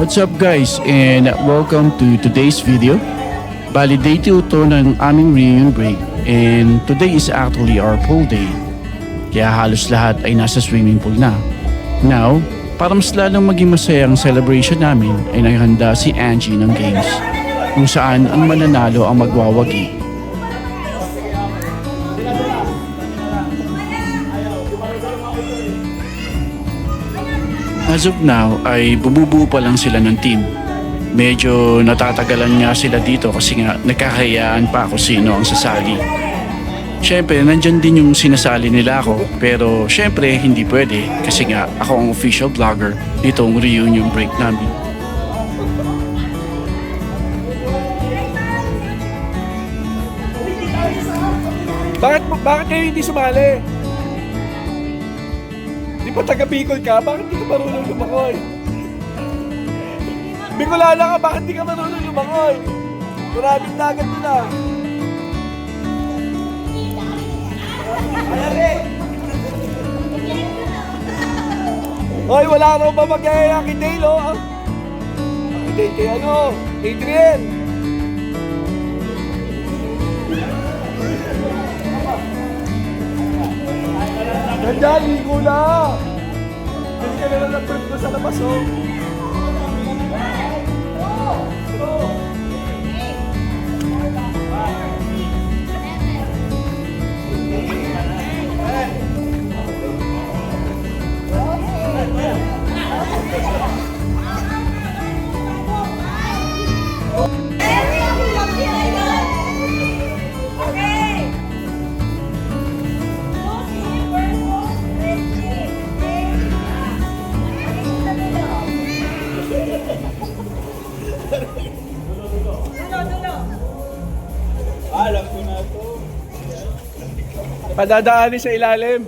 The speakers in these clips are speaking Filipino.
What's up guys and welcome to today's video. Bali day 2 to ng aming reunion break and today is actually our pool day. Kaya halos lahat ay nasa swimming pool na. Now, para mas lalong maging masaya ang celebration namin ay naghanda si Angie ng games kung saan ang mananalo ang magwawagi. As of now ay bumubuo pa lang sila ng team. Medyo natatagalan nga sila dito kasi nga nagkakayaan pa ako sino ang sasali. Siyempre nandyan din yung sinasali nila ako pero siyempre hindi pwede kasi nga ako ang official vlogger nitong reunion break namin. Bakit kayo hindi sumali? Di ba taga Bicol ka? Bakit di ka marunong lumangoy? Bicolana ka, bakit di ka marunong lumangoy? Maraming dagat nila. Hoy, wala raw ba mag-iaya kay Dale, oh? Kay Dale, kay ano? Adrian. Ganda, ligo na! Hindi ka na lang trip ko sa labas, oh. Alam ko na to. Padadaanin sa ilalim.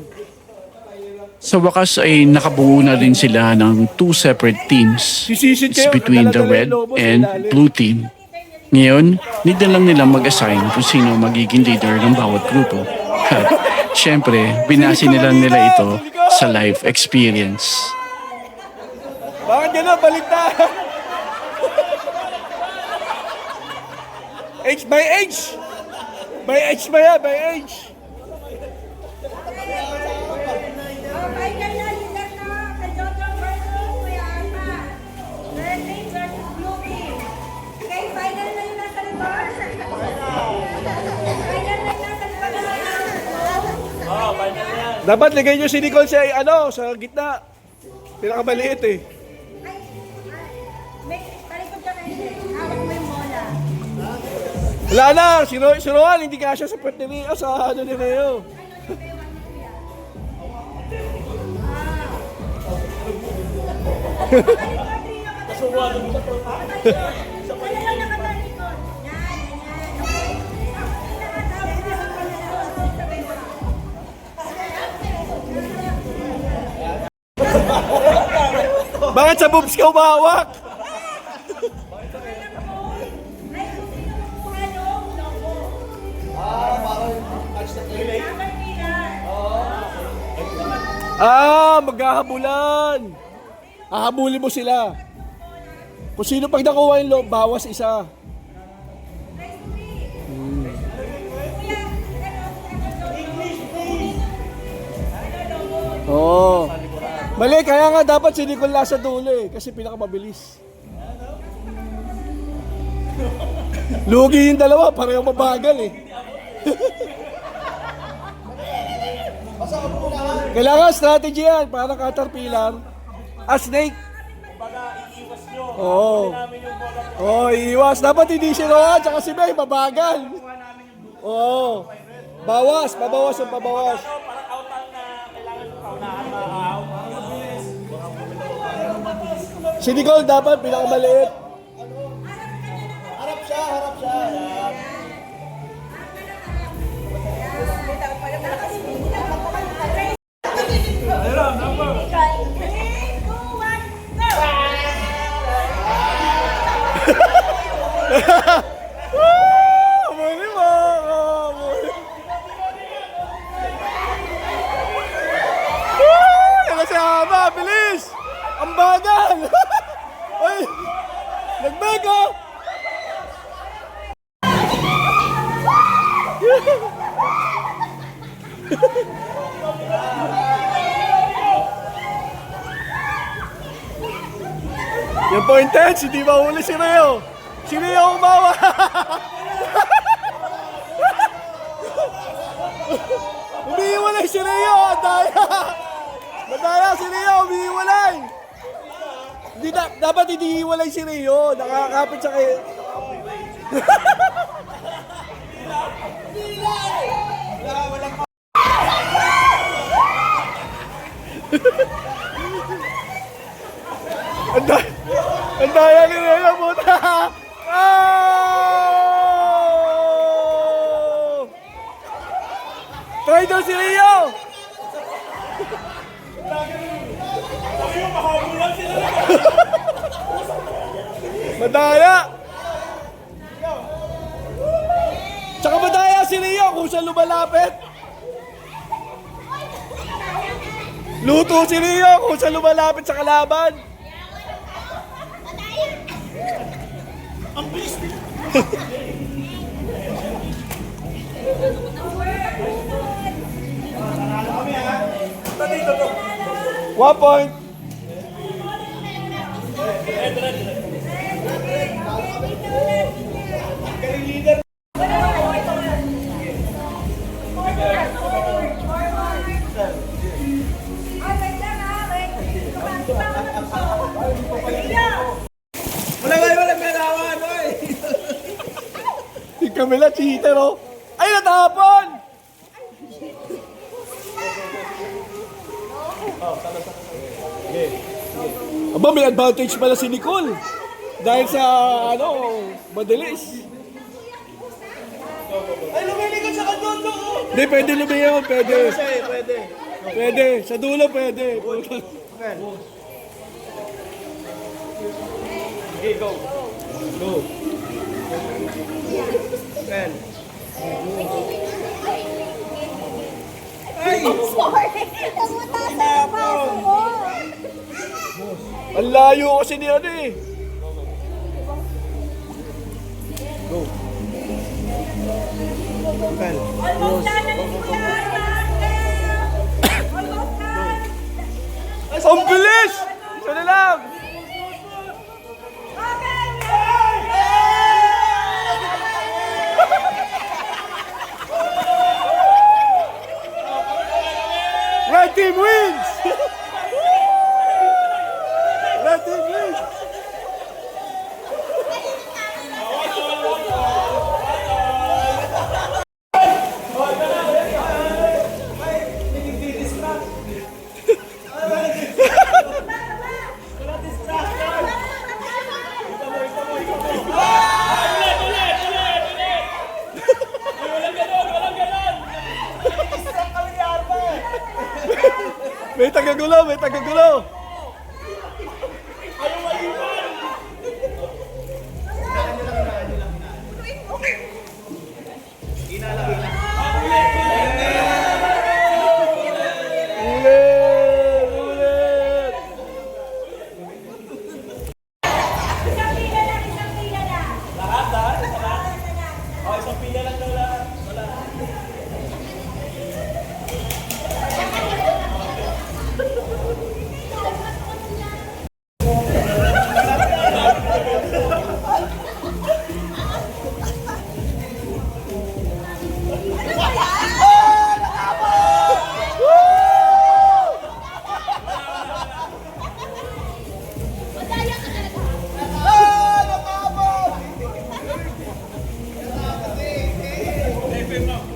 Sa wakas ay nakabuo na rin sila ng two separate teams. It's between the red and blue team. Ngayon, need na lang nilang mag-assign kung sino magiging leader ng bawat grupo. At syempre, binasi nila ito sa live experience. Bakit gano'n? Balik na! H by H! By H ba yan? By H! Dapat ligay nyo si Nicole sa sa gitna. Pinakamaliit eh. Wala na, si Rohan hindi kasya sa puwet ni Rio, sa ni Rio. Bakit sa boobs ka umahawak? Maghahabulan. Hahabulin mo sila. Kung sino pag nakuha yung loob, bawas isa. Oh. Mali, kaya nga dapat si Nicole nasa dulo eh, kasi pinakamabilis. Lugi yung dalawa, pareho mabagal eh. Kailangan strategy yan, parang caterpillar. Snake. Oo. Oh, iiwas. Dapat hindi si Rohan, tsaka si May, mabagal. Oo. Bawas, pabawas yung pabawas. Si Nicole dapat pinakamaliit. Harap siya, harap siya. Muli mo! Nakasama! Bilis! Ang bagal! Ay! Yung point 10, hindi mahuli si Rio. Si Rio umawa. Umiiwalay si Rio. Madaya. Madaya si Rio. Umiiwalay. Dapat hindi iiwalay si Rio. Nakakapit siya kay... Ang daya ni Rio, puta! Oh! Try daw si Rio! Madaya! Tsaka madaya si Rio kung siya lumalapit. Luto si Rio kung siya lumalapit sa kalaban. Ang bilis nila. 1 point. Si Camila cheater, oh. Ay, natapon! Aba, may advantage pala si Nicole. Dahil sa, madalis. Ay, lumilikod sa kanto, Hindi, pwede lumiyon, pwede. Pwede. Pwede, sa dulo pwede. Okay, go. Go. Pen. Ay! Sorry! Namutasan ang paso mo! Ang layo kasi ni ano eh. Go. Pen. Almost done na ni Kuya Arman! Almost done! Ang bilis! Isa na lang! Okay! Red team wins! Red team wins! May tagagulo, may tagagulo! Ulit! Ulit! Isang pila lang, isang pila lang! Isang pila lang daw lahat. Wala. Madaya ka talaga! Level mo.